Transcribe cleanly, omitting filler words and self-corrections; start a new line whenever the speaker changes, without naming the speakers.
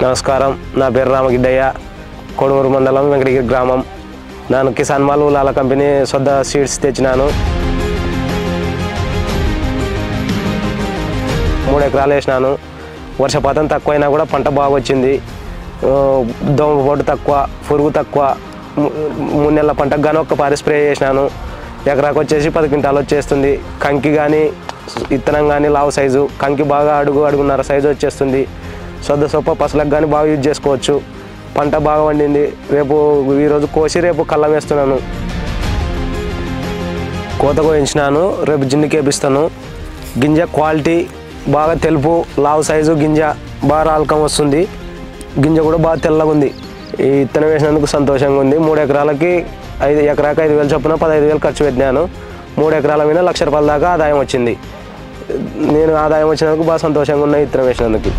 నమస్కారం. నా పేరు రామగిడ్డయ్య, కొడుమూరు మండలం వెంకటగిరి గ్రామం. నేను కిసాన్ మాల్ ఉలాల కంపెనీ సొంత సీడ్స్ తెచ్చినాను. 3 ఎకరాలు వేసినాను. వర్షపాతం తక్కువైనా కూడా పంట బాగా వచ్చింది. దోమపోటు తక్కువ, పురుగు తక్కువ. 3 నెలల పంటకు కానీ ఒక్కపారి స్ప్రే చేసినాను. ఎకరాకు వచ్చేసి 10 క్వింటాలు వచ్చేస్తుంది. కంకి కానీ విత్తనం కానీ లావు సైజు, కంకి బాగా అడుగున్నర సైజు వచ్చేస్తుంది. సొద్ద సొప్ప పసలకు కానీ బాగా యూజ్ చేసుకోవచ్చు. పంట బాగా వండింది. ఈరోజు కోసి రేపు కళ్ళం వేస్తున్నాను. కోత కోయించినాను, రేపు జిన్నుకి వేపిస్తాను. గింజ క్వాలిటీ బాగా తెలుపు, లావు సైజు గింజ, బాగా రాలకం వస్తుంది. గింజ కూడా బాగా తెల్లగా ఉంది. ఈ విత్తనం వేసినందుకు సంతోషంగా ఉంది. 3 ఎకరాలకి ఎకరాకి 5,000 చొప్పున 15,000 ఖర్చు పెట్టినాను. 3 ఎకరాల మీద ₹1,00,000 దాకా ఆదాయం వచ్చింది. నేను ఆదాయం వచ్చినందుకు బాగా సంతోషంగా ఉన్నాయి విత్తనం వేసినందుకు.